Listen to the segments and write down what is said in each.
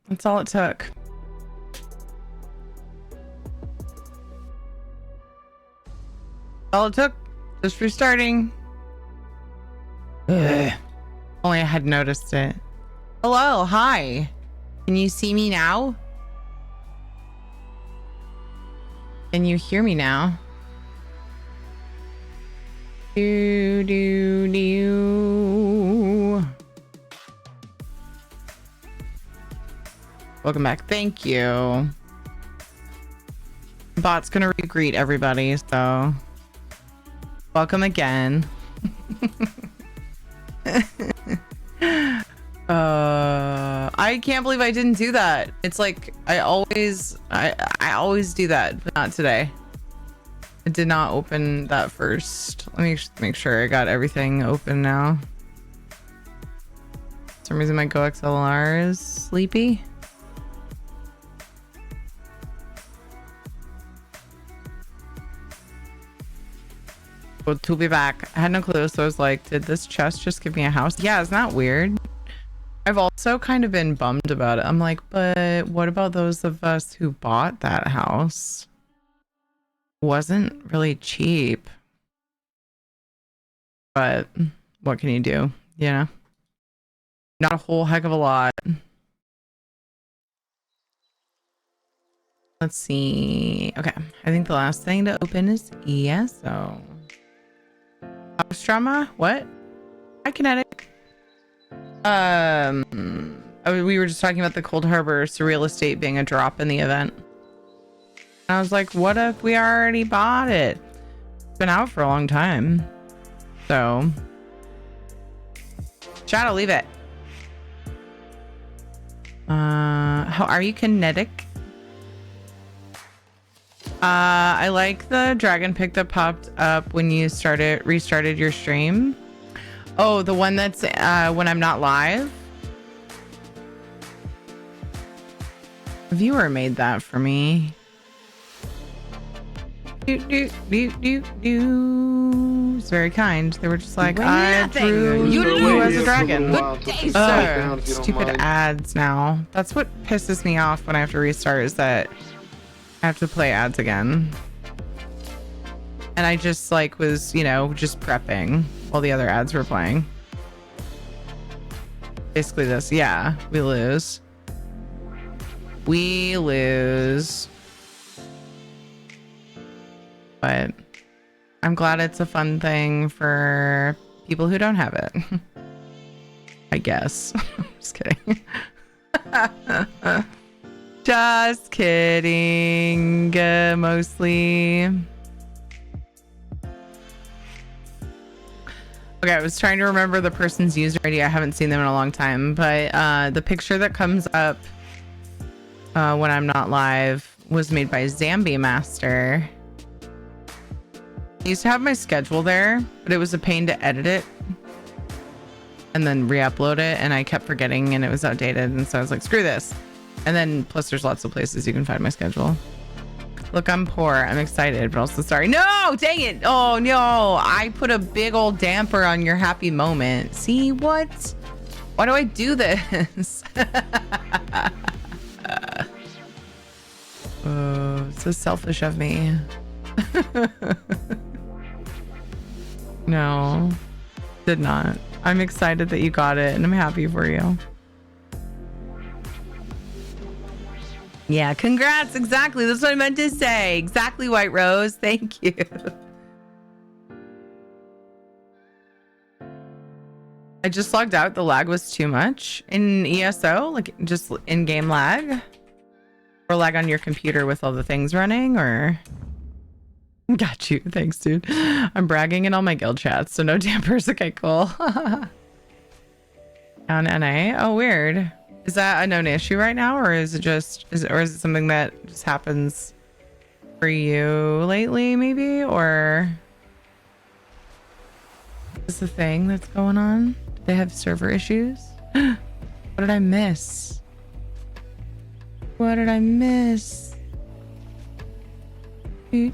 That's all it took. All it took. Just restarting. Ugh. Only I had noticed it. Hello, hi. Can you see me now? Can you hear me now? Do, do, do. Welcome back. Thank you. Bot's gonna re-greet everybody, so welcome again. I can't believe I didn't do that. It's like I always do that, but not today. I did not open that first. Let me just make sure I got everything open now. For some reason my Go XLR is sleepy. Well, to be back. I had no clue, so I was like, did this chest just give me a house? Yeah, isn't that weird? I've also kind of been bummed about it. I'm like, but what about those of us who bought that house? Wasn't really cheap. But what can you do? You know? Not a whole heck of a lot. Let's see. Okay. I think the last thing to open is ESO. House drama? What? Hi, Kinetic. We were just talking about the Cold Harbor surreal estate being a drop in the event. And I was like, what if we already bought it? It's been out for a long time. So Shadow, leave it. How are you, Kinetic? I like the dragon pic that popped up when you restarted your stream. Oh, the one that's when I'm not live. A viewer made that for me. It's very kind. They were just like, I drew you as a dragon. Stupid ads now. That's what pisses me off when I have to restart, is that I have to play ads again. And I just like was, you know, just prepping while the other ads were playing. Basically this. Yeah, we lose. We lose. But I'm glad it's a fun thing for people who don't have it. I guess. Just kidding. Just kidding. Mostly. Okay, I was trying to remember the person's user ID. I haven't seen them in a long time, but the picture that comes up when I'm not live was made by Zambi Master. I used to have my schedule there, but it was a pain to edit it and then re-upload it, and I kept forgetting and it was outdated, and so I was like, screw this. And then plus there's lots of places you can find my schedule. Look, I'm poor. I'm excited, but also sorry. No, dang it. Oh no, I put a big old damper on your happy moment. See what? Why do I do this? Oh, so selfish of me. No, did not. I'm excited that you got it, and I'm happy for you. Yeah, congrats. Exactly. That's what I meant to say. Exactly, White Rose. Thank you. I just logged out. The lag was too much in ESO, like just in-game lag, or lag on your computer with all the things running, or... Got you. Thanks, dude. I'm bragging in all my guild chats, so no dampers. Okay, cool. On NA. Oh, weird. Is that a known issue right now, or is it just is it something that just happens for you lately, maybe, or is this a thing that's going on? Do they have server issues? What did I miss? What did I miss? What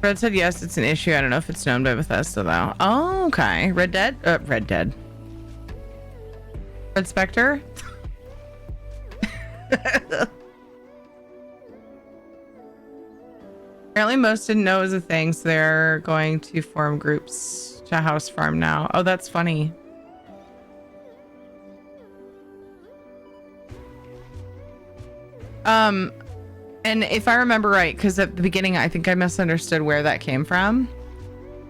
Fred said yes, it's an issue. I don't know if it's known by Bethesda though. Oh, okay. Red Dead? Red Dead. Red Spectre? Apparently most didn't know it was a thing, so they're going to form groups to house farm now. Oh, that's funny. And if I remember right, because at the beginning I think I misunderstood where that came from.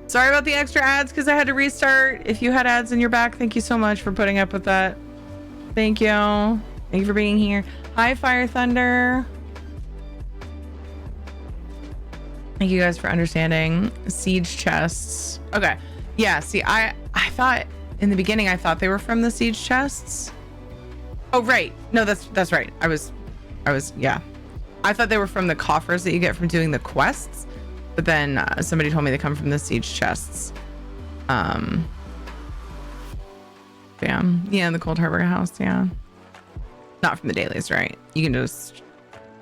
Sorry about the extra ads because I had to restart. If you had ads in your back, thank you so much for putting up with that. Thank you. Thank you for being here. Hi, Fire Thunder. Thank you guys for understanding. Siege chests. Okay. Yeah, see, I thought in the beginning I thought they were from the siege chests. Oh, right. No, that's right. I was yeah. I thought they were from the coffers that you get from doing the quests, but then somebody told me they come from the siege chests. Yeah, the Cold Harbor house, yeah. Not from the dailies, right? You can just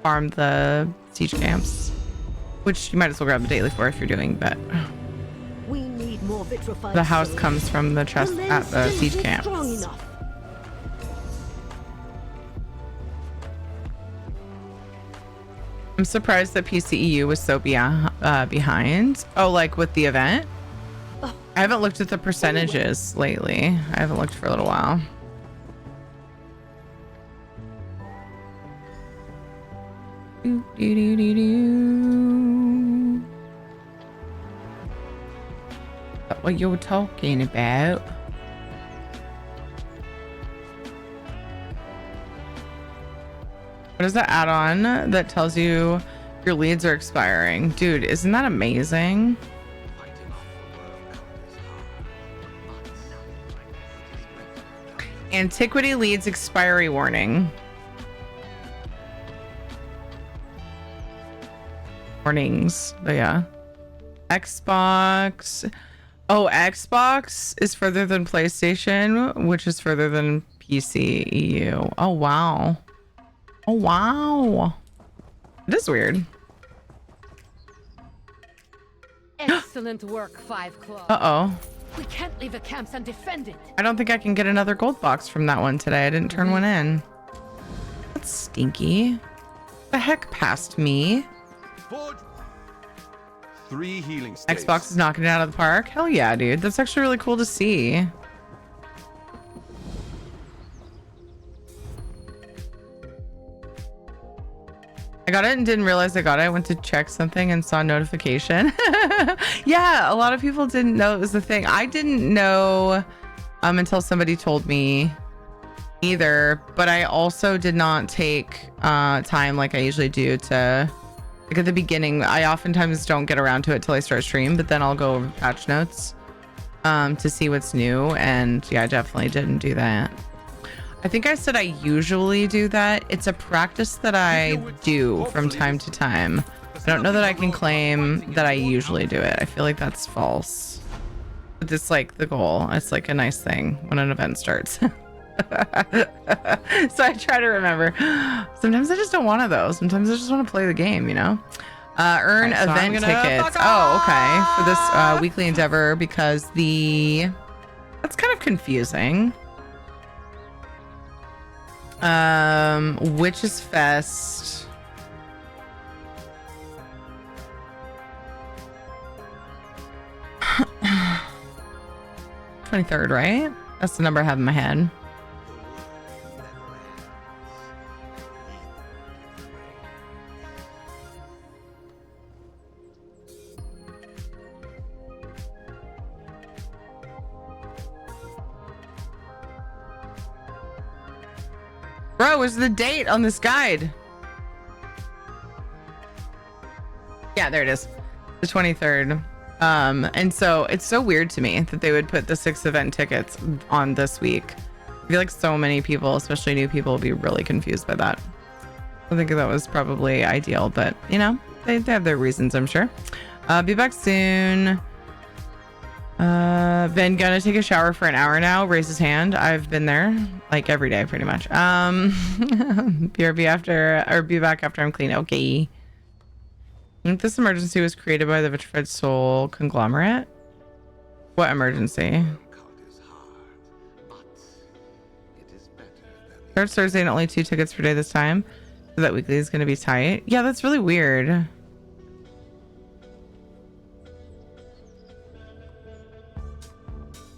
farm the siege camps, which you might as well grab the daily for if you're doing, but we need more vitrified the house comes from the chest at the siege camps. I'm surprised that PCEU was so behind. Oh, like with the event? I haven't looked at the percentages lately. I haven't looked for a little while. What you're talking about? What is that add-on that tells you your leads are expiring? Dude, isn't that amazing? Antiquity leads expiry warning. Warnings. Oh, yeah. Xbox. Oh, Xbox is further than PlayStation, which is further than PC EU. Oh, wow. Oh, wow. This is weird. Excellent work, 5 Claw. Uh-oh. We can't leave the camps undefended. I don't think I can get another gold box from that one today. I didn't turn one in. That's stinky. The heck passed me. Forge. 3 healing states. Xbox is knocking it out of the park. Hell yeah, dude. That's actually really cool to see. I got it and didn't realize I got it. I went to check something and saw a notification. Yeah, a lot of people didn't know it was a thing. I didn't know until somebody told me either, but I also did not take time like I usually do to, like at the beginning, I oftentimes don't get around to it till I start stream, but then I'll go over patch notes to see what's new. And yeah, I definitely didn't do that. I think I said I usually do that. It's a practice that I do from time to time. I don't know that I can claim that I usually do it. I feel like that's false. But it's like the goal. It's like a nice thing when an event starts. So I try to remember. Sometimes I just don't want to though. Sometimes I just want to play the game, you know? Earn event tickets. Oh, okay. For this weekly endeavor because that's kind of confusing. Witches Fest. uh, 23rd, right? That's the number I have in my head. Bro, where's the date on this guide? Yeah, there it is. The 23rd. And so it's so weird to me that they would put the 6 event tickets on this week. I feel like so many people, especially new people, will be really confused by that. I think that was probably ideal, but you know, they have their reasons, I'm sure. Be back soon. Been gonna take a shower for an hour now. Raise his hand. I've been there like every day pretty much. Be back after I'm clean. Okay. I think this emergency was created by the Vitrified Soul conglomerate. What emergency? Starts Thursday and only 2 tickets per day this time. So that weekly is going to be tight. Yeah, that's really weird.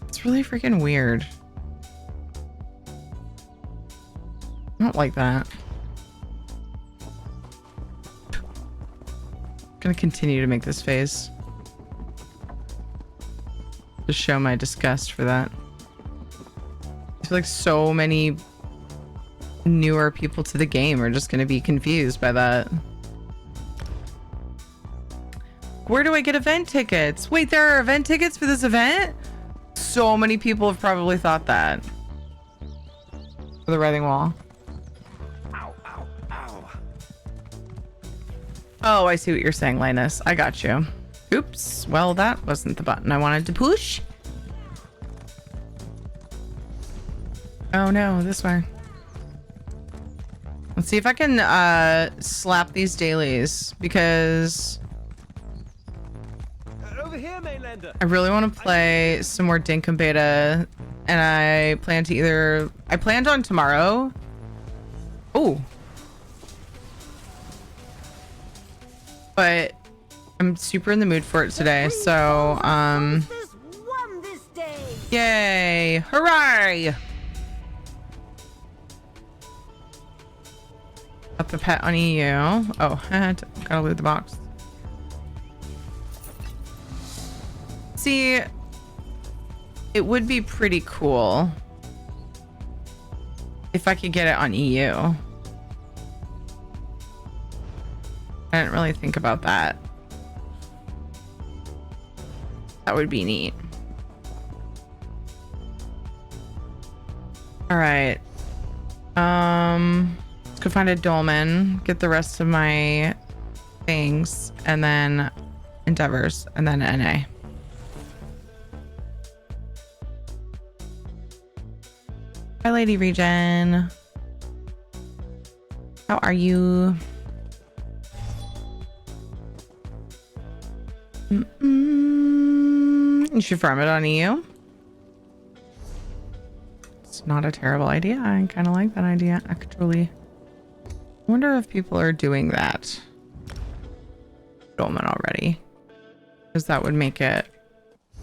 It's really freaking weird. I don't like that. I'm gonna continue to make this face. Just show my disgust for that. I feel like so many newer people to the game are just gonna be confused by that. Where do I get event tickets? Wait, there are event tickets for this event? So many people have probably thought that. For the writhing wall. Ow, ow, ow. Oh, I see what you're saying, Linus. I got you. Oops. Well, that wasn't the button I wanted to push. Oh no, this way. Let's see if I can slap these dailies, because Over here, Mainlander. I really want to play some more Dinkum beta, and I planned on tomorrow. Oh. But I'm super in the mood for it today, so yay, hooray! Up a pet on EU. Oh, gotta loot the box. See, it would be pretty cool if I could get it on EU. I didn't really think about that. That would be neat. All right. Let's go find a dolmen, get the rest of my things, and then endeavors, and then NA. Hi, Lady Regen. How are you? You should farm it on EU. It's not a terrible idea. I kind of like that idea, actually. I wonder if people are doing that dolmen already, because that would make it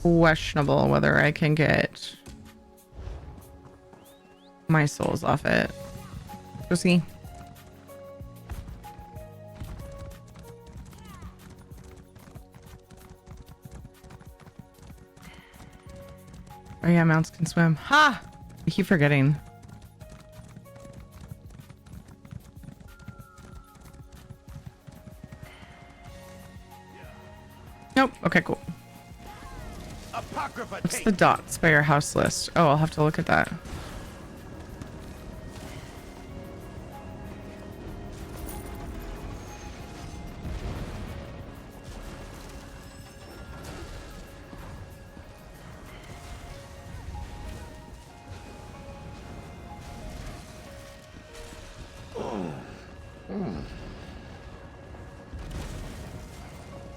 questionable whether I can get my souls off it. Go see. Oh yeah, mounts can swim. Ha! I keep forgetting. Nope. Okay, cool. What's the dots by your house list? Oh, I'll have to look at that.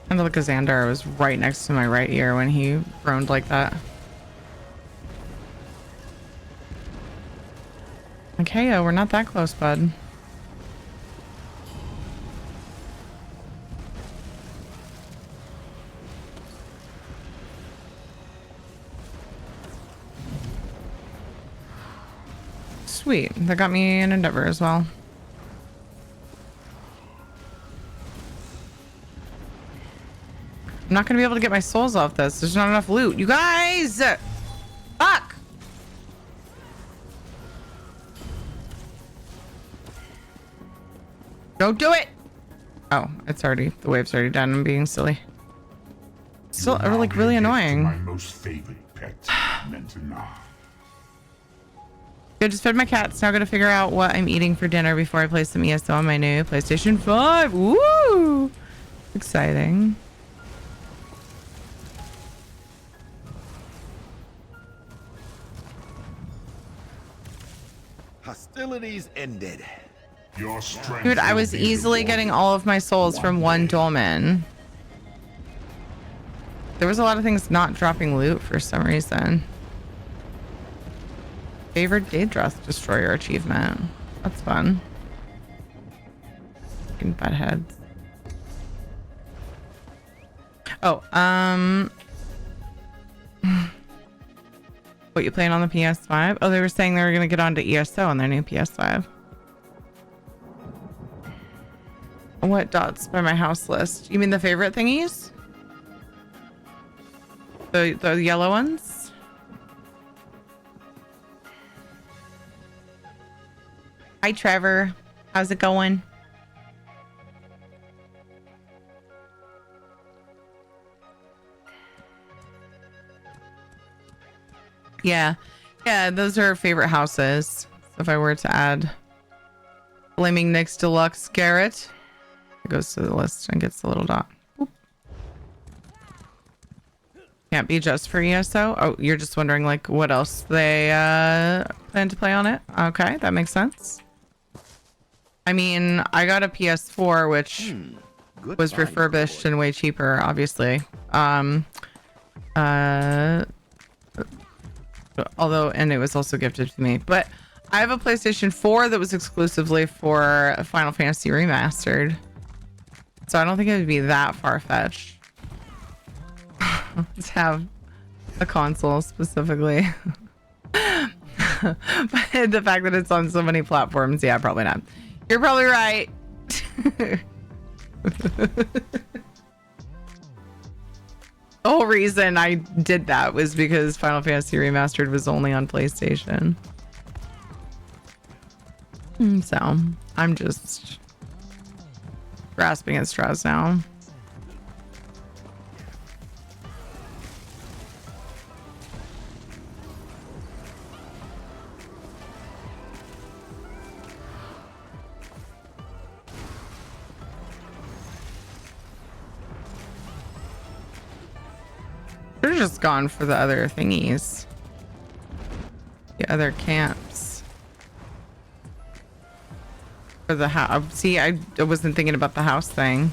And look, Xandar was right next to my right ear when he groaned like that. Okay, we're not that close, bud. Sweet, that got me an endeavor as well. I'm not gonna be able to get my souls off this. There's not enough loot. You guys! Fuck! Don't do it! Oh, it's already, the wave's already done. I'm being silly. Still, like, really annoying. My most favorite pet, Mentina. I just fed my cats. Now I gotta figure out what I'm eating for dinner before I play some ESO on my new PlayStation 5. Woo! Exciting. Hostilities ended. Your strength Dude, I will was be easily rewarded. getting all of my souls from one dolmen. There was a lot of things not dropping loot for some reason. Favorite Day Dress Destroyer achievement. That's fun. Fucking buttheads. Oh, what, you playing on the PS5? Oh, they were saying they were gonna get onto ESO on their new PS5. What dots by my house list? You mean the favorite thingies? The yellow ones? Hi Trevor. How's it going? Yeah. Yeah, those are favorite houses. So if I were to add Flaming Nick's Deluxe Garrett, it goes to the list and gets the little dot. Boop. Can't be just for ESO. Oh, you're just wondering like what else they plan to play on it? Okay, that makes sense. I mean, I got a PS4 which was refurbished and way cheaper, obviously. Although, and it was also gifted to me, but I have a PlayStation 4 that was exclusively for Final Fantasy Remastered, so I don't think it would be that far-fetched to have a console specifically. But the fact that it's on so many platforms, yeah, probably not. You're probably right. The whole reason I did that was because Final Fantasy Remastered was only on PlayStation. So I'm just grasping at straws now. They're just gone for the other thingies. The other camps. For the house. See, I wasn't thinking about the house thing.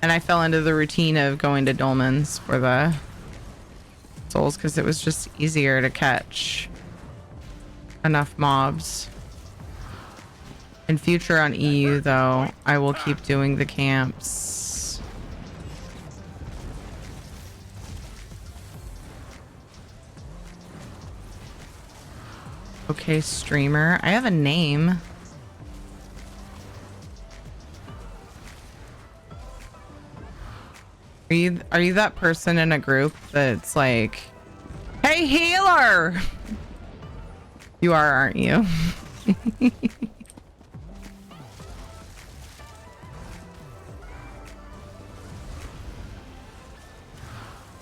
And I fell into the routine of going to Dolmen's for the souls because it was just easier to catch enough mobs. In future on EU, though, I will keep doing the camps. Okay, streamer. I have a name. Are you that person in a group that's like, hey healer? You are, aren't you?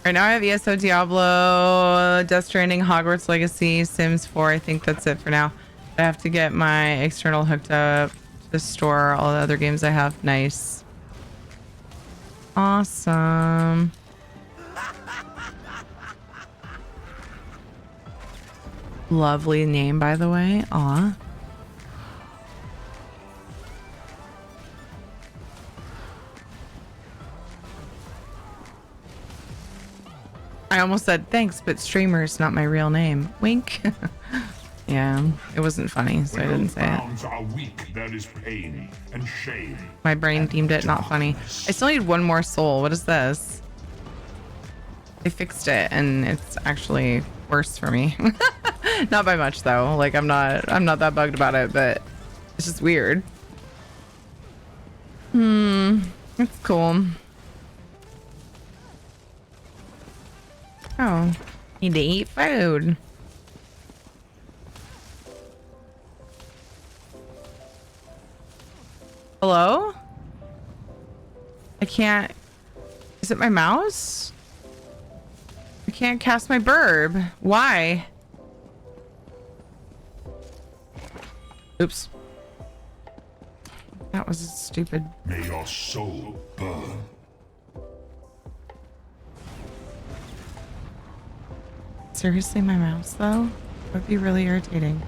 Right now I have ESO, Diablo, Death Stranding, Hogwarts Legacy, Sims 4. I think that's it for now. I have to get my external hooked up to store all the other games I have. Nice. Awesome. Lovely name, by the way. Aw. I almost said thanks, but streamer is not my real name. Wink. Yeah, it wasn't funny, so I didn't say it. Bounds are weak, there is pain and shame. My brain deemed it not funny. I still need one more soul. What is this? They fixed it and it's actually worse for me. Not by much though. Like I'm not that bugged about it, but it's just weird. It's cool. Oh, need to eat food. Hello? I can't. Is it my mouse? I can't cast my burb. Why? Oops. That was stupid. May your soul burn. Seriously, my mouse though? That would be really irritating.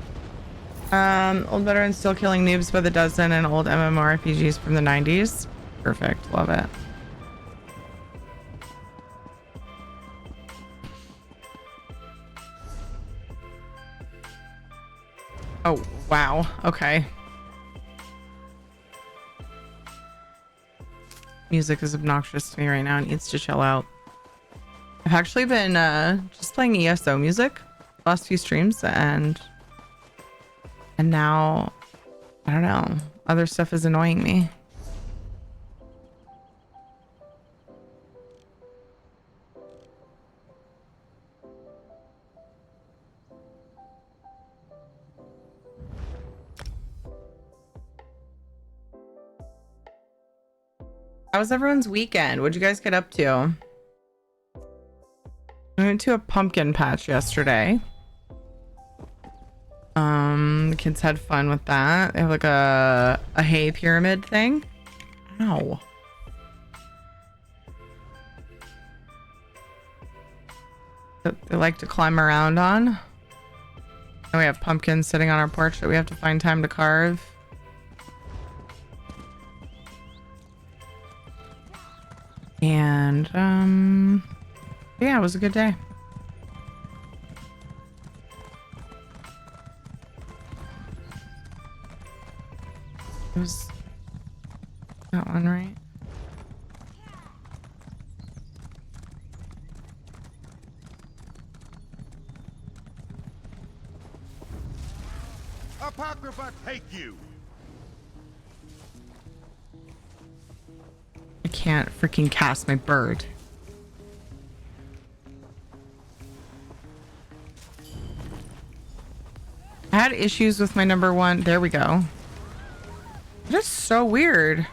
Old veterans still killing noobs by the dozen and old MMORPGs from the 90s. Perfect. Love it. Oh, wow. Okay. Music is obnoxious to me right now. It needs to chill out. I've actually been just playing ESO music last few streams and now I don't know, other stuff is annoying me. How was everyone's weekend? What'd you guys get up to? I went to a pumpkin patch yesterday. The kids had fun with that. They have like a hay pyramid thing. Ow. That they like to climb around on. And we have pumpkins sitting on our porch that we have to find time to carve. And yeah, it was a good day. It was that one, right? Apocrypha, take you. I can't freaking cast my bird. I had issues with my number one. There we go. That's so weird. I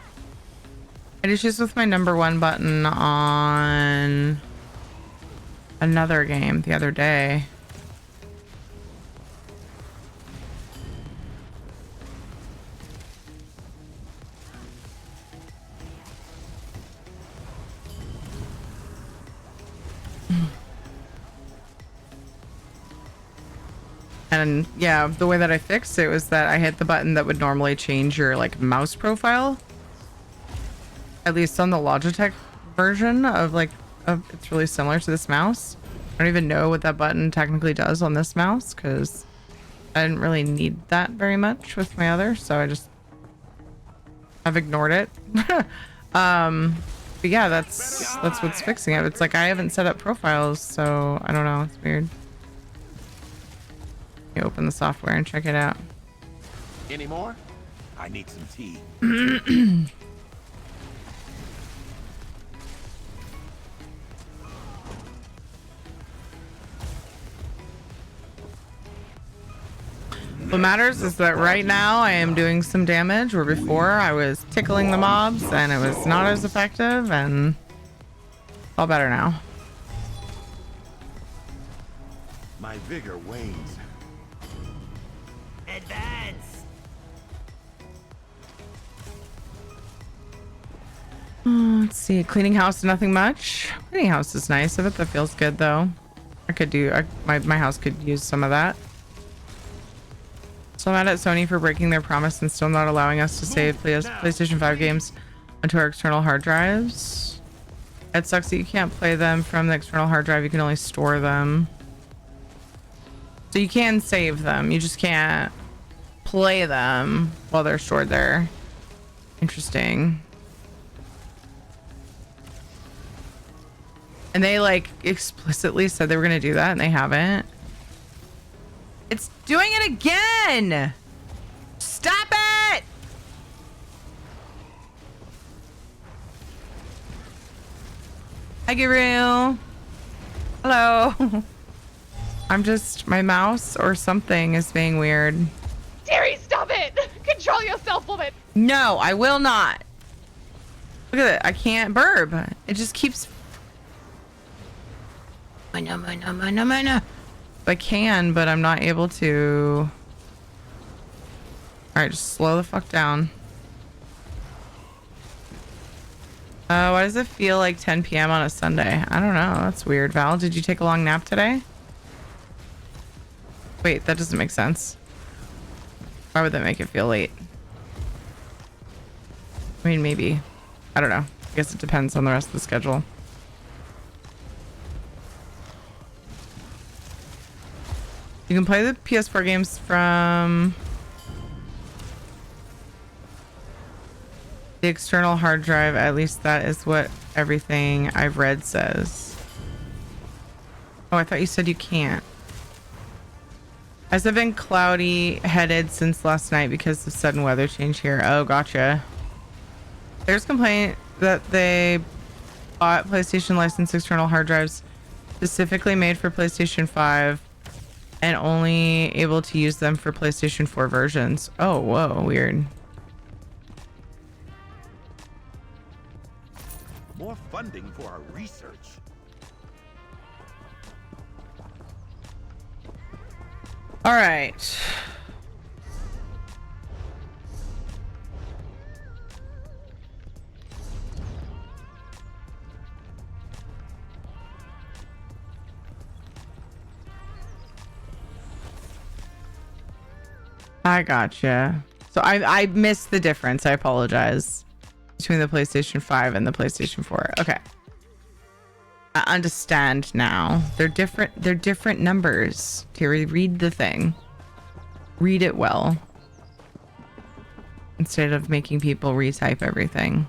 had issues with my number one button on another game the other day. And yeah, the way that I fixed it was that I hit the button that would normally change your like mouse profile. At least on the Logitech version of it's really similar to this mouse. I don't even know what that button technically does on this mouse because I didn't really need that very much with my other, so I've ignored it. But yeah, that's what's fixing it. It's like I haven't set up profiles, so I don't know. It's weird. You open the software and check it out. Any more? I need some tea. What matters is that right now I am doing some damage where before I was tickling the mobs and it was not as effective, and it's all better now. My vigor wanes. Advance. Let's see. Cleaning house, nothing much. Cleaning house is nice. I bet that feels good though. My house could use some of that. So I'm mad at Sony for breaking their promise and still not allowing us to save PlayStation 5 games onto our external hard drives. It sucks that you can't play them from the external hard drive. You can only store them. So you can save them. You just can't play them while they're stored there. Interesting. And they like explicitly said they were going to do that and they haven't. It's doing it again. Stop it. Hi, Gabriel. Hello. My mouse or something is being weird. Terry, stop it! Control yourself, woman! No, I will not. Look at it. I can't burp. It just keeps. I can, but I'm not able to. All right, just slow the fuck down. Why does it feel like 10 p.m. on a Sunday? I don't know. That's weird. Val, did you take a long nap today? Wait, that doesn't make sense. Why would that make it feel late? I mean, maybe. I don't know. I guess it depends on the rest of the schedule. You can play the PS4 games from the external hard drive. At least that is what everything I've read says. Oh, I thought you said you can't. Has it been cloudy headed since last night because of sudden weather change here? Oh, gotcha. There's complaint that they bought PlayStation licensed external hard drives specifically made for PlayStation 5 and only able to use them for PlayStation 4 versions. Oh, whoa, weird. More funding for our research. All right. I gotcha. So I missed the difference. I apologize. Between the PlayStation 5 and the PlayStation 4. Okay. I understand now. They're different numbers. Terry, read the thing. Read it well. Instead of making people retype everything.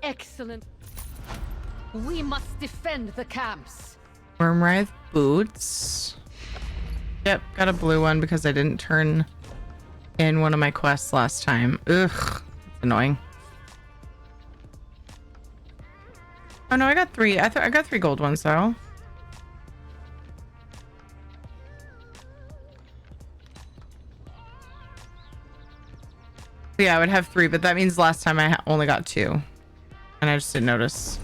Excellent. We must defend the camps. Wormwrithe boots. Yep, got a blue one because I didn't turn in one of my quests last time. Ugh, that's annoying. Oh no, I got 3. I thought I got 3 gold ones though. Yeah, I would have 3, but that means last time I only got 2. And I just didn't notice.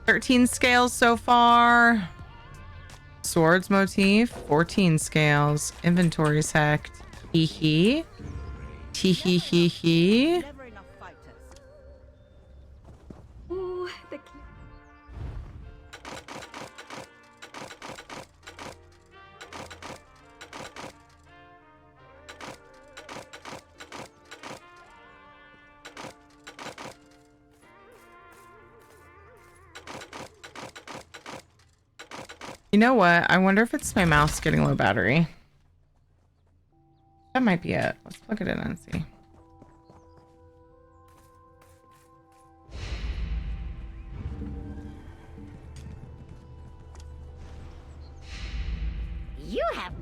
13 scales so far. Swords motif, 14 scales. Inventory's hacked. Hee hee. Tee hee hee hee. Never enough fighters. Ooh, the You know what? I wonder if it's my mouse getting low battery. That might be it. Let's plug it in and see. You have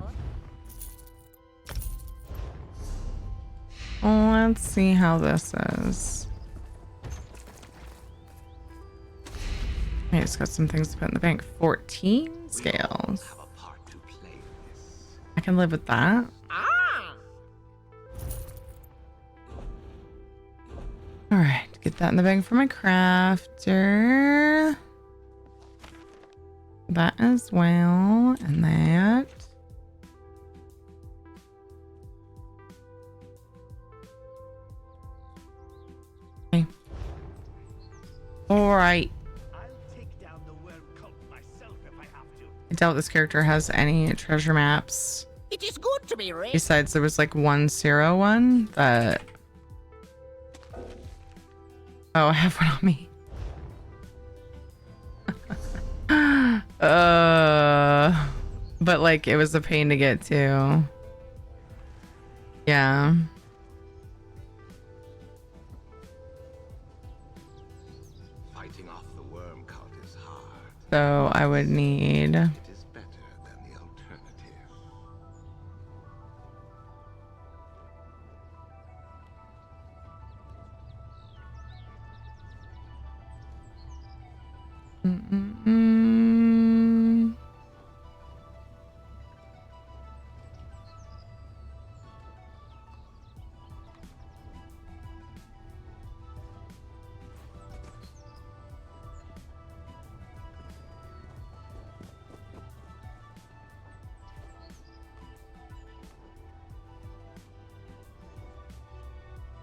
one. Let's see how this is. I just got some things to put in the bank. 14 scales. Have a part to play in this. I can live with that. All right, get that in the bank for my crafter. That as well, and that. Okay. All right. I'll take down the worm cult myself if I have to. I doubt this character has any treasure maps. It is good to be rich. Besides, there was like 101 that. Oh, I have one on me. But like it was a pain to get to. Yeah. Fighting off the worm cult is hard. So I would need. It is better than the alternative.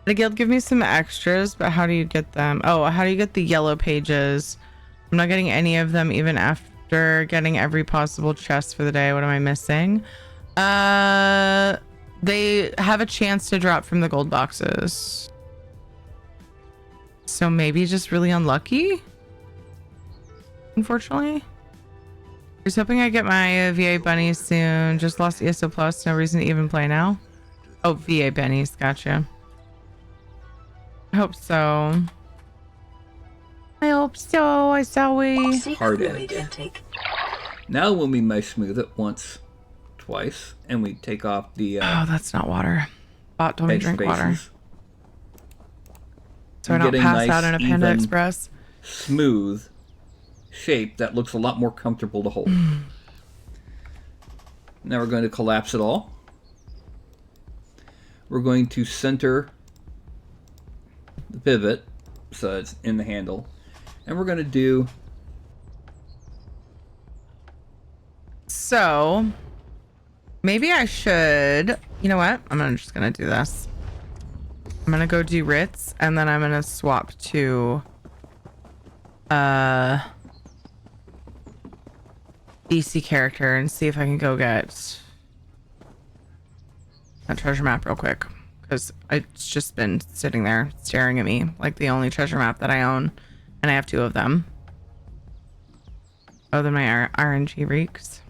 The guild give me some extras, but how do you get them? Oh, how do you get the yellow pages? I'm not getting any of them even after getting every possible chest for the day. What am I missing? They have a chance to drop from the gold boxes. So maybe just really unlucky? Unfortunately. Just hoping I get my VA bunnies soon. Just lost ESO Plus. No reason to even play now. Oh, VA bunnies. Gotcha. I hope so. I hope so. I saw we. Hard edge. Now when we mesh smooth it once, twice, and we take off the oh, that's not water. Bot told me to drink water. So I and don't getting pass nice, out in a Panda even, Express. Smooth shape that looks a lot more comfortable to hold. Now we're going to collapse it all. We're going to center the pivot so it's in the handle. And we're going to do... So, maybe I should... You know what? I'm just going to do this. I'm going to go do Ritz, and then I'm going to swap to... DC character and see if I can go get a treasure map real quick, because it's just been sitting there staring at me like the only treasure map that I own, and I have 2 of them. Oh, then my RNG reeks.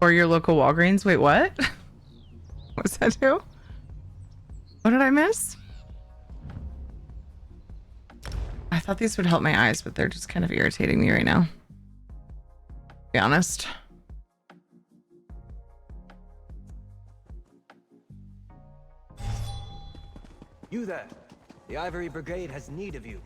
Or your local Walgreens. Wait, what? What's that do? What did I miss? I thought these would help my eyes, but they're just kind of irritating me right now. To be honest. You there. The Ivory Brigade has need of you.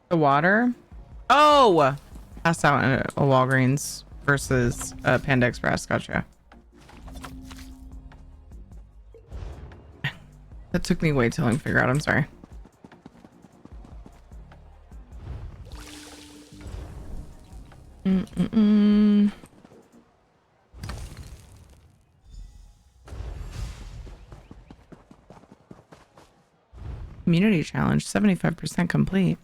The water? Oh! Passed out in a Walgreens versus Panda Express. Gotcha. That took me way too long to figure out. I'm sorry. Community challenge, 75% complete.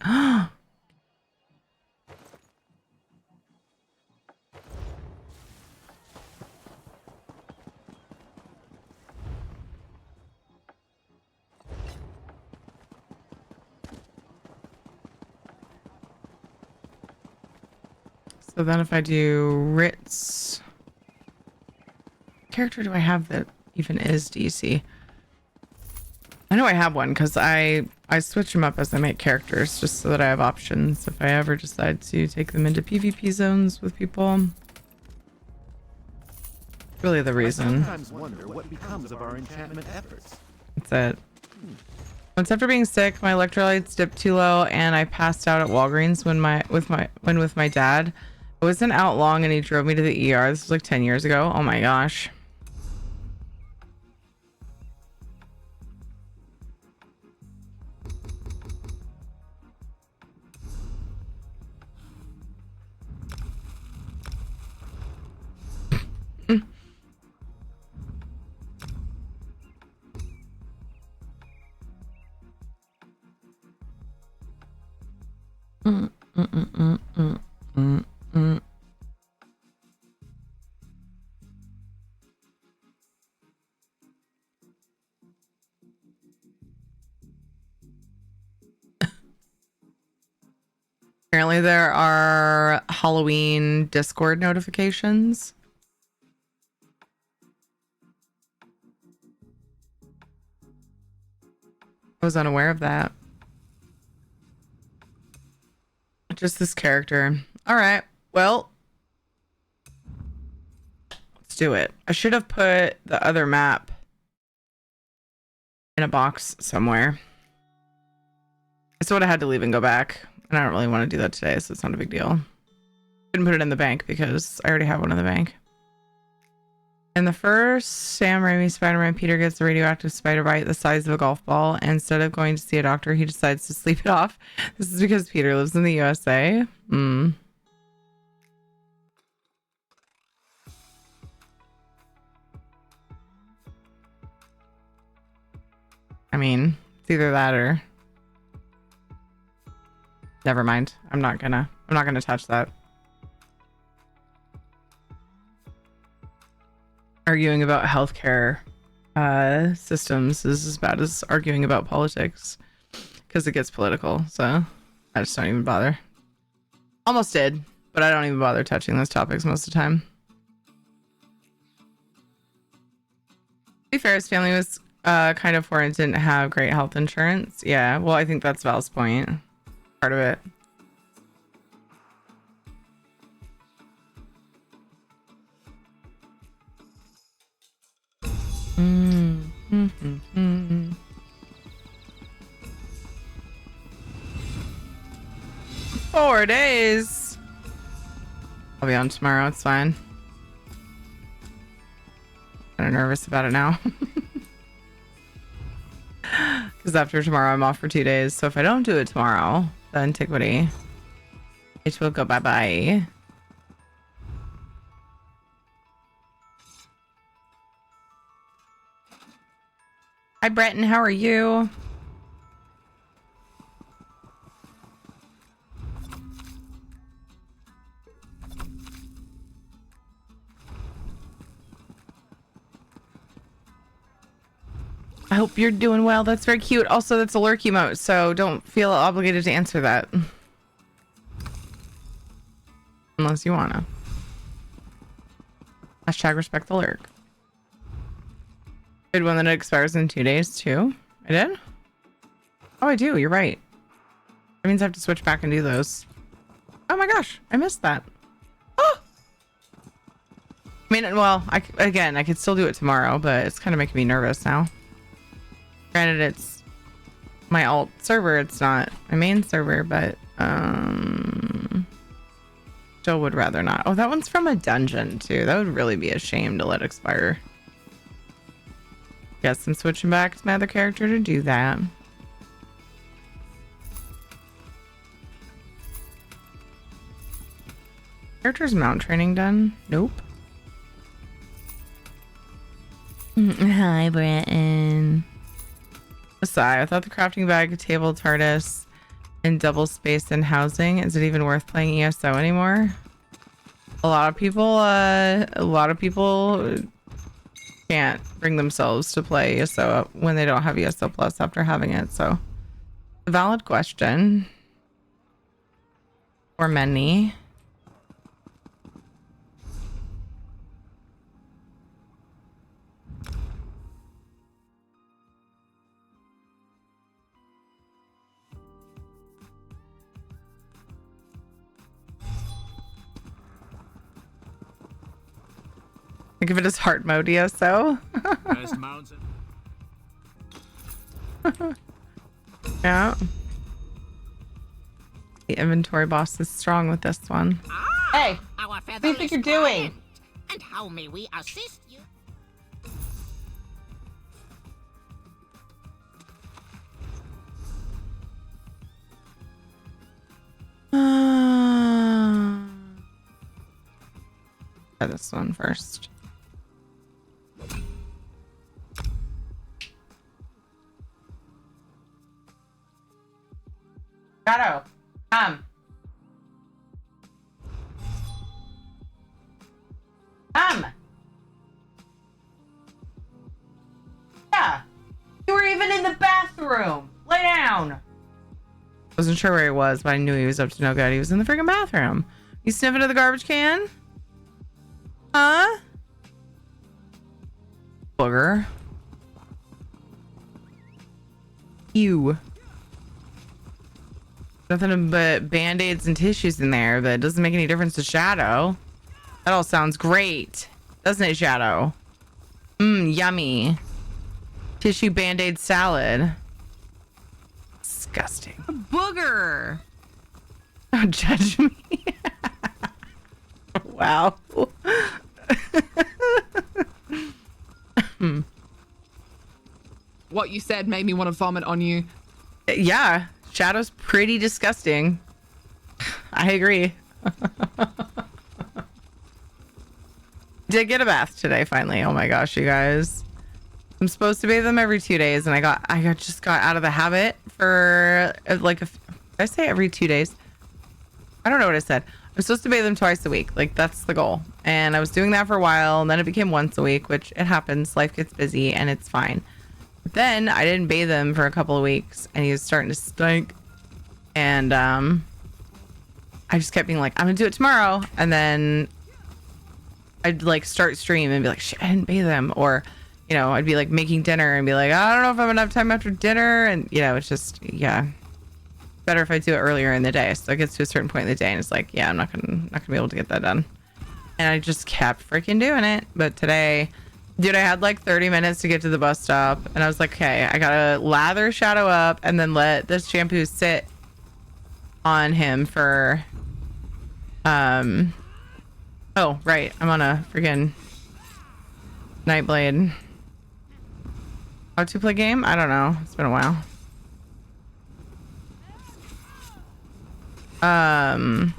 So then if I do Ritz, what character do I have that even is DC? I know I have one because I switch them up as I make characters just so that I have options if I ever decide to take them into PvP zones with people. Really the reason. I sometimes wonder what becomes of our enchantment efforts. That's it. Once after being sick, my electrolytes dipped too low and I passed out at Walgreens with my dad. I wasn't out long and he drove me to the ER. This was like 10 years ago. Oh my gosh. Apparently there are Halloween Discord notifications. I was unaware of that. Just this character. All right. Well, do it. I should have put the other map in a box somewhere. I would have had to leave and go back. And I don't really want to do that today, so it's not a big deal. Couldn't put it in the bank because I already have one in the bank. In the first Sam Raimi Spider-Man, Peter gets a radioactive spider bite the size of a golf ball. And instead of going to see a doctor, he decides to sleep it off. This is because Peter lives in the USA. I mean, it's either that or... Never mind. I'm not gonna touch that. Arguing about healthcare systems is as bad as arguing about politics because it gets political. So I just don't even bother. Almost did, but I don't even bother touching those topics most of the time. To be fair, his family was kind of poor and didn't have great health insurance. Yeah, well, I think that's Val's point. Part of it. Mm-hmm. 4 days. I'll be on tomorrow. It's fine. Kind of nervous about it now. Because after tomorrow, I'm off for 2 days. So if I don't do it tomorrow, the antiquity, it will go bye-bye. Hi, Breton. How are you? I hope you're doing well. That's very cute. Also, that's a lurk emote, so don't feel obligated to answer that. Unless you wanna. Hashtag respect the lurk. Did one that expires in 2 days too? I did? Oh, I do. You're right. That means I have to switch back and do those. Oh my gosh, I missed that. Oh! I mean, well, I could still do it tomorrow, but it's kind of making me nervous now. Granted, it's my alt server. It's not my main server, but still would rather not. Oh, that one's from a dungeon too. That would really be a shame to let expire. Guess I'm switching back to my other character to do that. Character's mount training done? Nope. Hi, Bratton. Aside, I thought the crafting bag, table, TARDIS, and double space and housing. Is it even worth playing ESO anymore? A lot of people can't bring themselves to play ESO when they don't have ESO Plus after having it. So, a valid question for many. Think of it as hard mode ESO. Yeah. The inventory boss is strong with this one. Hey, what do you think you're doing? And how may we assist you? Try this one first. Shadow, come. Come. Yeah. You were even in the bathroom. Lay down. Wasn't sure where he was, but I knew he was up to no good. He was in the freaking bathroom. You sniffing at the garbage can? Huh? Booger. Ew. Nothing but band-aids and tissues in there, but it doesn't make any difference to Shadow. That all sounds great. doesn't it, Shadow? Mmm, yummy. Tissue Band-Aid salad. Disgusting. A booger. Don't judge me. Wow. What you said made me want to vomit on you. Yeah, Shadow's pretty disgusting. I agree. Did get a bath today finally. Oh my gosh, you guys. I'm supposed to bathe them every 2 days, and I just got out of the habit for like did I say every 2 days? I don't know what I said. I'm supposed to bathe them twice a week. Like, that's the goal. And I was doing that for a while, and then it became once a week, which it happens. Life gets busy, and it's fine. But then I didn't bathe him for a couple of weeks, and he was starting to stink. And I just kept being like, I'm gonna do it tomorrow. And then I'd like start stream and be like, shit, I didn't bathe him. Or, you know, I'd be like making dinner and be like, I don't know if I'm gonna have time after dinner. And, you know, it's just, yeah, better if I do it earlier in the day. So it gets to a certain point in the day, and it's like, yeah, I'm not gonna be able to get that done. And I just kept freaking doing it. But today, dude, I had like 30 minutes to get to the bus stop, and I was like, okay, I gotta lather Shadow up and then let this shampoo sit on him for oh right, I'm on a freaking Nightblade. How to play game? I don't know, it's been a while. Gotta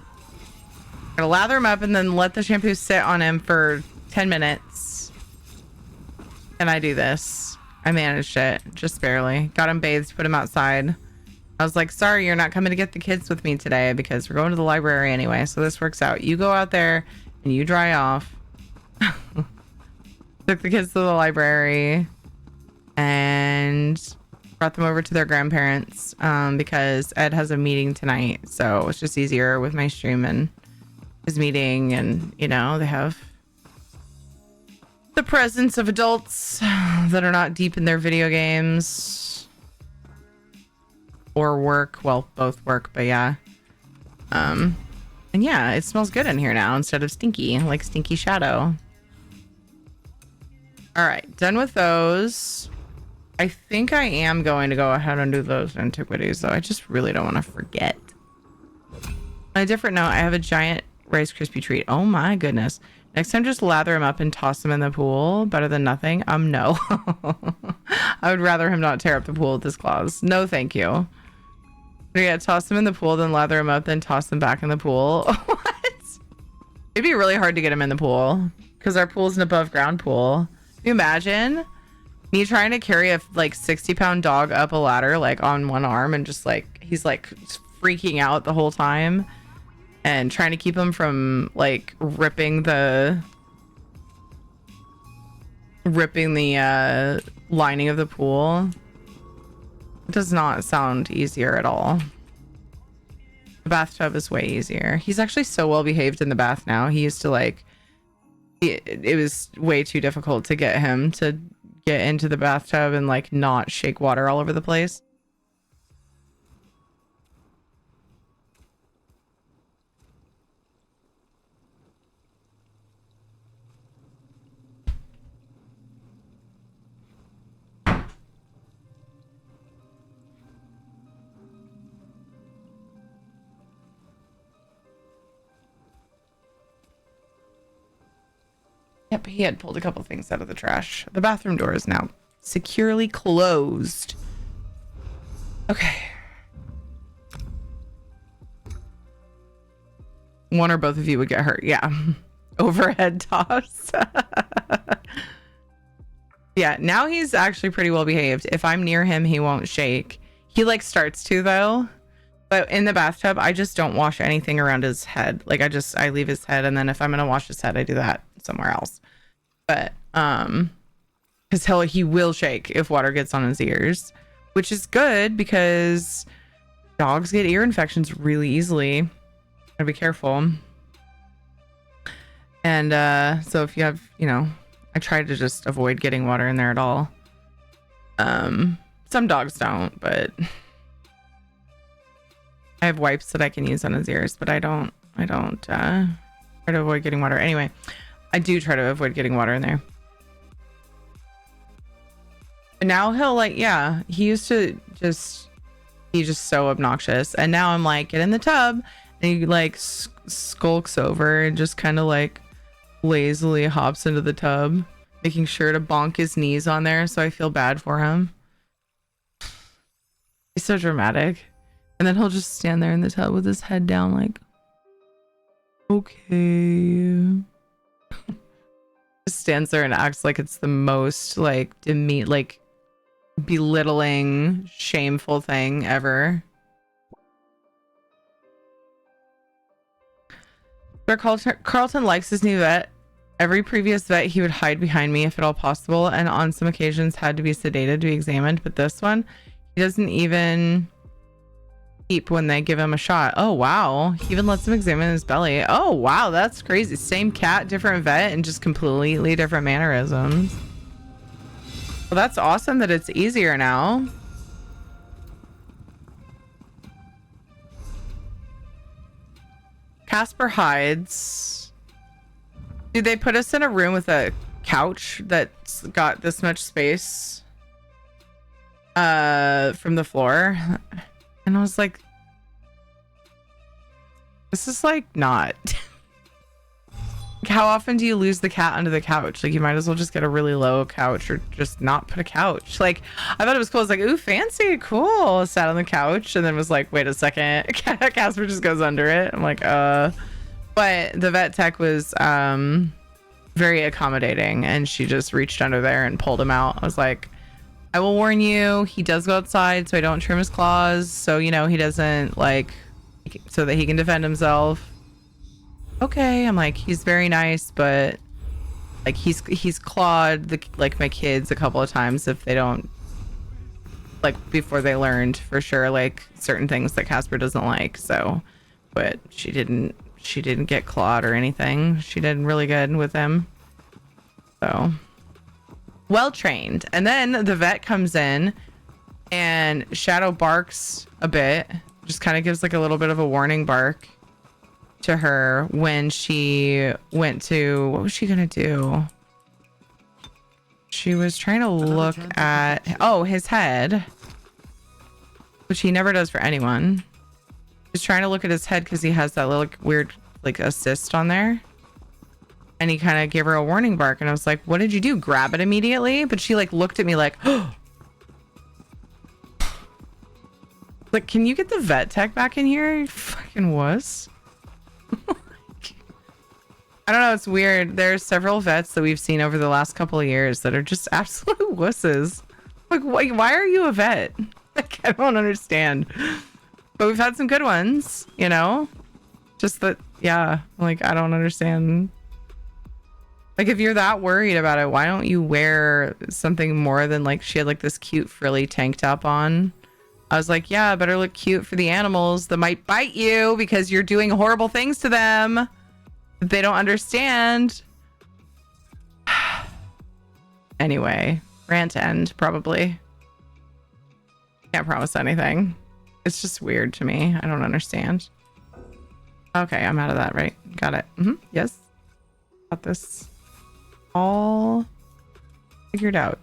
lather him up and then let the shampoo sit on him for 10 minutes. And I do this. I managed it just barely. Got him bathed, put him outside. I was like, sorry, you're not coming to get the kids with me today because we're going to the library anyway. So this works out. You go out there and you dry off. Took the kids to the library and brought them over to their grandparents because Ed has a meeting tonight. So it's just easier with my stream and his meeting. And, you know, they have the presence of adults that are not deep in their video games or work. Well, both work, but yeah. And yeah, it smells good in here now instead of stinky, like Stinky Shadow. All right, done with those. I think I am going to go ahead and do those antiquities, though. I just really don't want to forget. On a different note, I have a giant Rice Krispie treat. Oh my goodness. Next time, just lather him up and toss him in the pool. Better than nothing. No. I would rather him not tear up the pool with his claws. No, thank you. But yeah, toss him in the pool, then lather him up, then toss him back in the pool. What? It'd be really hard to get him in the pool because our pool is an above ground pool. Can you imagine me trying to carry a like 60-pound dog up a ladder like on one arm and just like he's like freaking out the whole time? And trying to keep him from like ripping the lining of the pool. It does not sound easier at all. The bathtub is way easier. He's actually so well behaved in the bath now. He used to like it was way too difficult to get him to get into the bathtub and like not shake water all over the place. Yep, he had pulled a couple things out of the trash. The bathroom door is now securely closed. Okay. One or both of you would get hurt. Yeah. Overhead toss. Yeah, now he's actually pretty well behaved. If I'm near him, he won't shake. He like starts to though. But in the bathtub, I just don't wash anything around his head. Like I leave his head, and then if I'm gonna wash his head, I do that somewhere else. But because he will shake if water gets on his ears, which is good because dogs get ear infections really easily. Gotta be careful. And so if you have, you know, I try to just avoid getting water in there at all. Some dogs don't, but I have wipes that I can use on his ears, but I don't try to avoid getting water. Anyway, I do try to avoid getting water in there. And now he'll like, yeah, he used to just, he's just so obnoxious. And now I'm like, get in the tub. And he like skulks over and just kind of like lazily hops into the tub, making sure to bonk his knees on there. So I feel bad for him. He's so dramatic. And then he'll just stand there in the tub with his head down like, okay. Just stands there and acts like it's the most like belittling, shameful thing ever. Sir Carlton likes his new vet. Every previous vet he would hide behind me if at all possible, and on some occasions had to be sedated to be examined, but this one he doesn't even keep when they give him a shot. Oh wow, he even lets him examine his belly. Oh wow, that's crazy. Same cat, different vet, and just completely different mannerisms. Well, that's awesome that it's easier now. Casper hides. Dude, they put us in a room with a couch that's got this much space from the floor. And I was like, this is like not. How often do you lose the cat under the couch? Like, you might as well just get a really low couch or just not put a couch. Like, I thought it was cool. I was like, ooh, fancy, cool. Sat on the couch and then was like, wait a second. Casper just goes under it. I'm like, But the vet tech was very accommodating and she just reached under there and pulled him out. I was like, I will warn you, he does go outside, so I don't trim his claws. So, you know, he doesn't like, so that he can defend himself. Okay, I'm like, he's very nice, but like he's clawed like my kids a couple of times if they don't, like, before they learned for sure, like certain things that Casper doesn't like. So, but she didn't get clawed or anything. She did really good with him. So well trained. And then the vet comes in and Shadow barks a bit, just kind of gives like a little bit of a warning bark to her when she went to, what was she gonna do? She was trying to look at, oh, his head, which he never does for anyone. He's trying to look at his head because he has that little weird like assist on there, and he kind of gave her a warning bark, and I was like, what did you do, grab it immediately? But she like looked at me like, oh, like, can you get the vet tech back in here, you fucking wuss? I don't know, it's weird. There's several vets that we've seen over the last couple of years that are just absolute wusses. Like, why are you a vet? Like, I don't understand. But we've had some good ones, you know? Just that, yeah, like, I don't understand. Like, if you're that worried about it, why don't you wear something more than, like, she had like this cute frilly tank top on. I was like, yeah, better look cute for the animals that might bite you because you're doing horrible things to them. They don't understand. Anyway, rant end, probably. Can't promise anything. It's just weird to me. I don't understand. Okay, I'm out of that, right? Got it. Yes. Got this all figured out.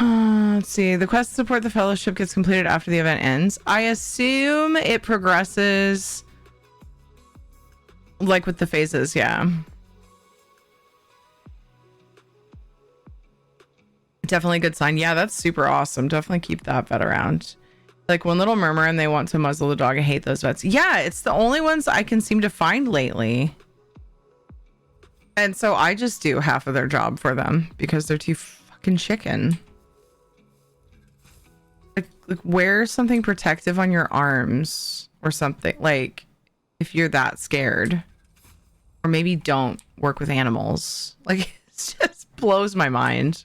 Let's see. The quest to support the fellowship gets completed after the event ends. I assume it progresses like with the phases, yeah. Definitely a good sign. Yeah, that's super awesome. Definitely keep that vet around. Like One Little Murmur and they want to muzzle the dog. I hate those vets. Yeah, it's the only ones I can seem to find lately. And so I just do half of their job for them because they're too fucking chicken. Like wear something protective on your arms or something, like if you're that scared, or maybe don't work with animals. Like it just blows my mind.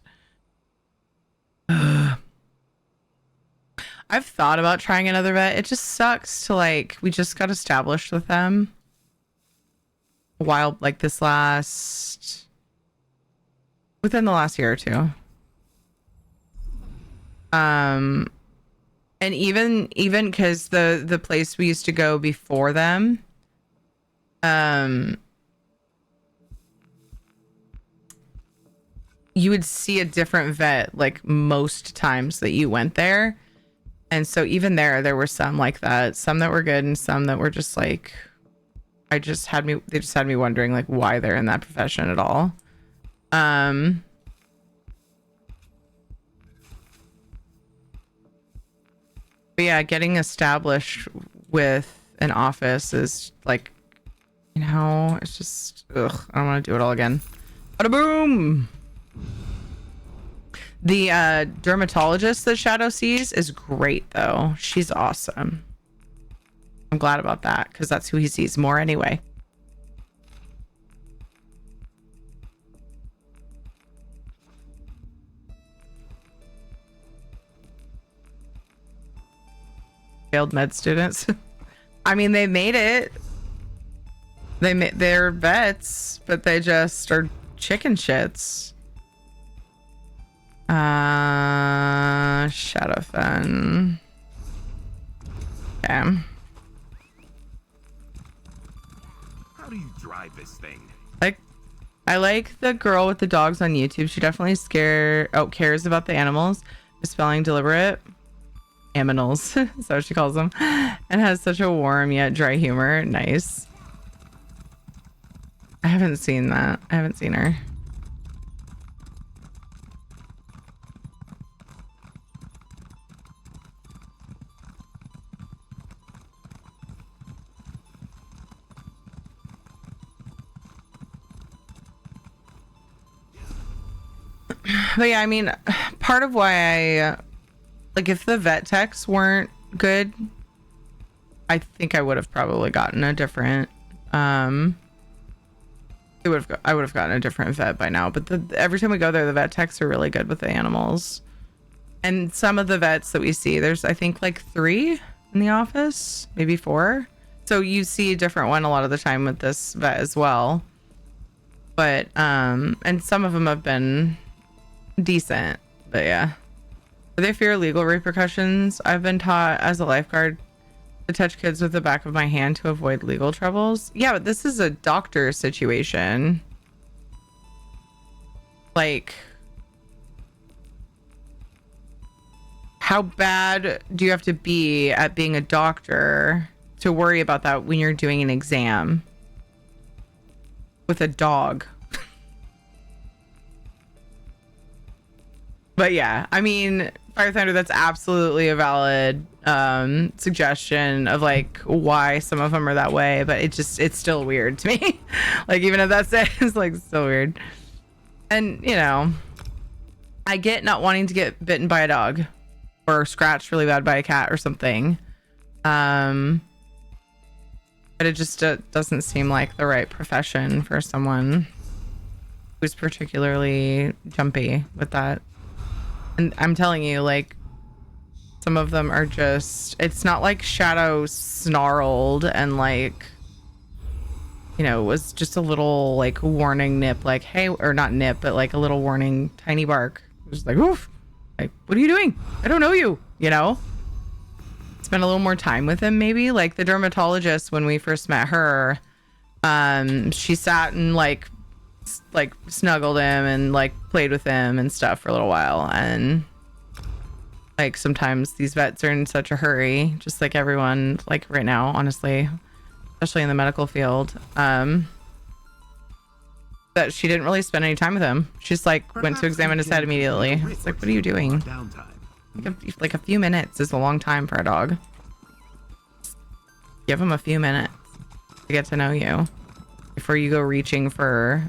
I've thought about trying another vet. It just sucks to, like, we just got established with them a while, like within the last year or two. And even because the place we used to go before them, you would see a different vet like most times that you went there. And so even there were some like that, some that were good and some that were just like, they just had me wondering like why they're in that profession at all. But yeah, getting established with an office is like, you know, it's just, ugh, I don't want to do it all again. Bada boom! The dermatologist that Shadow sees is great, though. She's awesome. I'm glad about that, because that's who he sees more anyway. Failed med students. I mean, they made it. They're vets, but they just are chicken shits. Shadowfen. Okay. How do you drive this thing? I like the girl with the dogs on YouTube. She definitely cares about the animals. Misspelling deliberate. Aminals. That's what she calls them. And has such a warm yet dry humor. Nice. I haven't seen that. I haven't seen her. But yeah, I mean, part of why I like, if the vet techs weren't good, I think I would have probably gotten a different I would have gotten a different vet by now. But every time we go there, the vet techs are really good with the animals. And some of the vets that we see, there's I think like 3 in the office, maybe 4. So you see a different one a lot of the time with this vet as well. But and some of them have been decent, but yeah. Do they fear legal repercussions? I've been taught as a lifeguard to touch kids with the back of my hand to avoid legal troubles. Yeah, but this is a doctor situation. Like, how bad do you have to be at being a doctor to worry about that when you're doing an exam with a dog? But yeah, I mean, Fire Thunder, that's absolutely a valid suggestion of like why some of them are that way, but it's still weird to me. Like, even if that's it, it's like still weird. And you know, I get not wanting to get bitten by a dog or scratched really bad by a cat or something. But it just doesn't seem like the right profession for someone who's particularly jumpy with that. And I'm telling you, like, some of them are just, it's not like Shadow snarled and like, you know, was just a little like warning nip, like, hey, or not nip, but like a little warning tiny bark. It was like, oof, like, what are you doing? I don't know you, you know? Spend a little more time with him, maybe. Like the dermatologist, when we first met her, she sat and like snuggled him and like played with him and stuff for a little while. And like sometimes these vets are in such a hurry, just like everyone, like right now, honestly, especially in the medical field, that she didn't really spend any time with him. She's like went to examine his head immediately. It's like, what are you doing? Like a few minutes is a long time for a dog. Give him a few minutes to get to know you before you go reaching for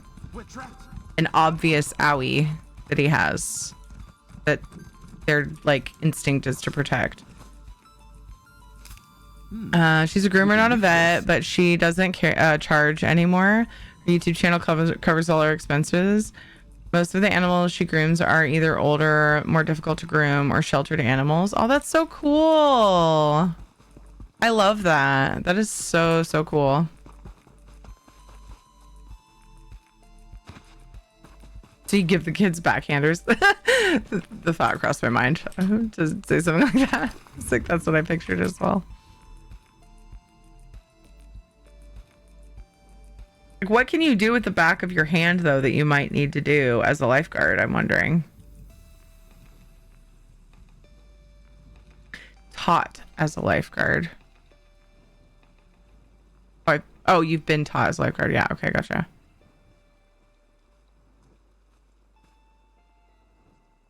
an obvious owie that he has that their like instinct is to protect. She's a groomer, not a vet, but she doesn't charge anymore. Her YouTube channel covers all her expenses. Most of the animals she grooms are either older, more difficult to groom, or sheltered animals. Oh, that's so cool. I love that. That is so cool. So you give the kids backhanders. The thought crossed my mind to say something like that. It's like that's what I pictured as well. Like, what can you do with the back of your hand though that you might need to do as a lifeguard? I'm wondering. Taught as a lifeguard. Oh, you've been taught as a lifeguard. Yeah. Okay. Gotcha.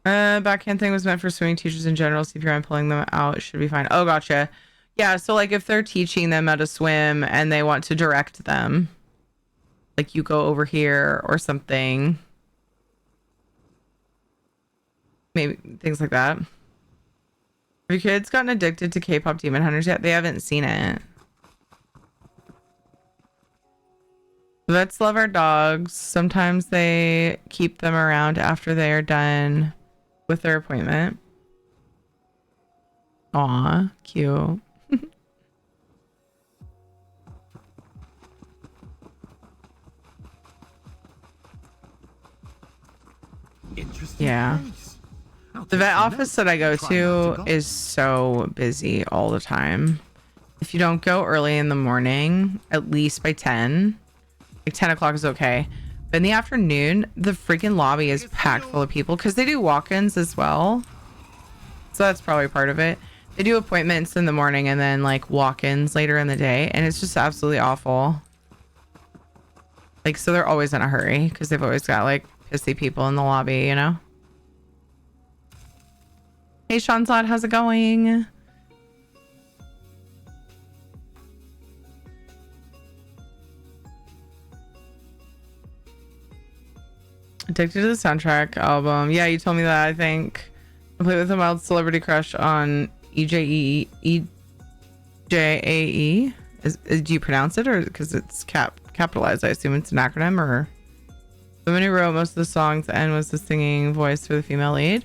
Backhand thing was meant for swimming teachers in general. See if you're pulling them out, it should be fine. Oh, gotcha. Yeah, so like if they're teaching them how to swim and they want to direct them, like you go over here or something, maybe things like that. Have your kids gotten addicted to K-pop Demon Hunters yet? They haven't seen it. Vets love our dogs. Sometimes they keep them around after they are done with their appointment. Aw, cute. Interesting. Yeah. The vet office that I go to is so busy all the time. If you don't go early in the morning, at least by 10, like 10 o'clock is okay. But in the afternoon, the freaking lobby is packed full of people because they do walk-ins as well. So that's probably part of it. They do appointments in the morning and then like walk-ins later in the day. And it's just absolutely awful. Like, so they're always in a hurry because they've always got like pissy people in the lobby, you know? Hey, Shanzad, how's it going? Addicted to the soundtrack album. Yeah, you told me that, I think. I played with a mild celebrity crush on EJAE. Do you pronounce it, or because it's capitalized? I assume it's an acronym, or... The woman who wrote most of the songs, the end was the singing voice for the female lead.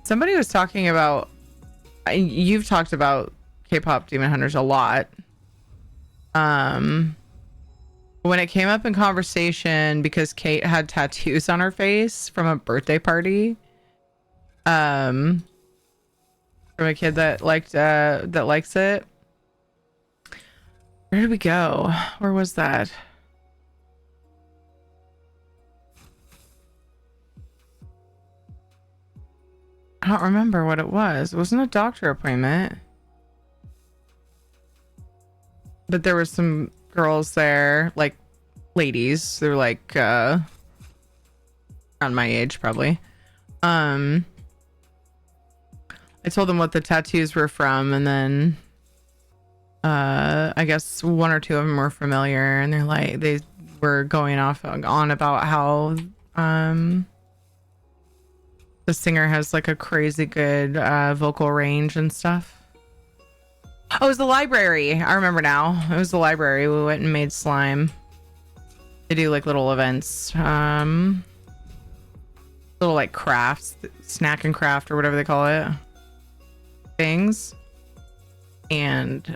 Somebody was talking about... You've talked about K-pop Demon Hunters a lot. When it came up in conversation, because Kate had tattoos on her face from a birthday party, from a kid that likes it. Where did we go? Where was that? I don't remember what it was. It wasn't a doctor appointment, but there were some girls there, like ladies. They're like around my age probably. I told them what the tattoos were from, and then I guess one or two of them were familiar, and they're like, they were going on about how the singer has like a crazy good vocal range and stuff. Oh, it was the library. I remember now. It was the library. We went and made slime. They do like little events. Little like crafts, snack and craft or whatever they call it. Things. And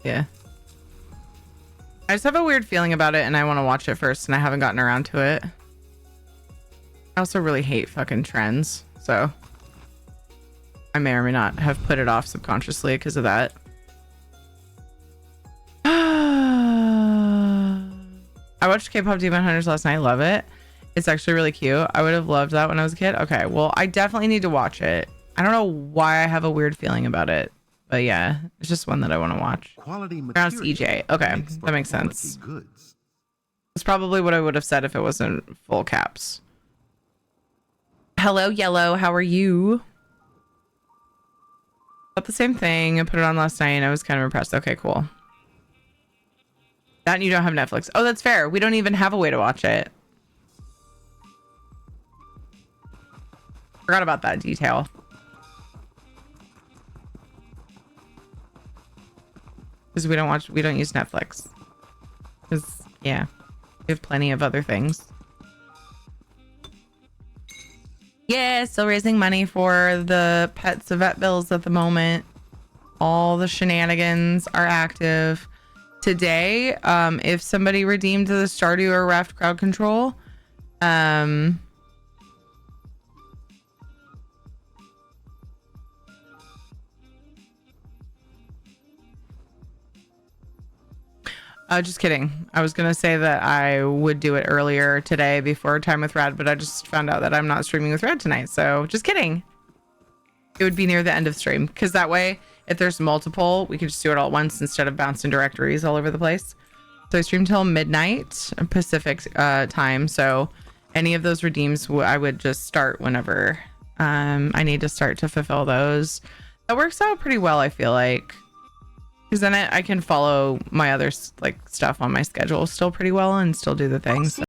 yeah. I just have a weird feeling about it and I want to watch it first and I haven't gotten around to it. I also really hate fucking trends, so I may or may not have put it off subconsciously because of that. I watched K-pop Demon Hunters last night. Love it. It's actually really cute. I would have loved that when I was a kid. Okay, well, I definitely need to watch it. I don't know why I have a weird feeling about it, but yeah, it's just one that I want to watch. Pronounced EJ. Okay, that makes sense. It's probably what I would have said if it wasn't full caps. Hello, Yellow. How are you? About the same thing. I put it on last night and I was kind of impressed. Okay, cool. That and you don't have Netflix. Oh, that's fair. We don't even have a way to watch it. Forgot about that detail. Because we don't use Netflix. Because, yeah, we have plenty of other things. Yeah, still raising money for the pets vet bills at the moment. All the shenanigans are active. Today, if somebody redeemed the Stardew or Raft crowd control, Um, just kidding. I was gonna say that I would do it earlier today before Time with Red, but I just found out that I'm not streaming with Red tonight. So just kidding. It would be near the end of stream, because that way, if there's multiple, we can just do it all at once instead of bouncing directories all over the place. So I stream till midnight Pacific time. So any of those redeems, I would just start whenever I need to start to fulfill those. That works out pretty well, I feel like, because then I can follow my other like stuff on my schedule still pretty well and still do the things.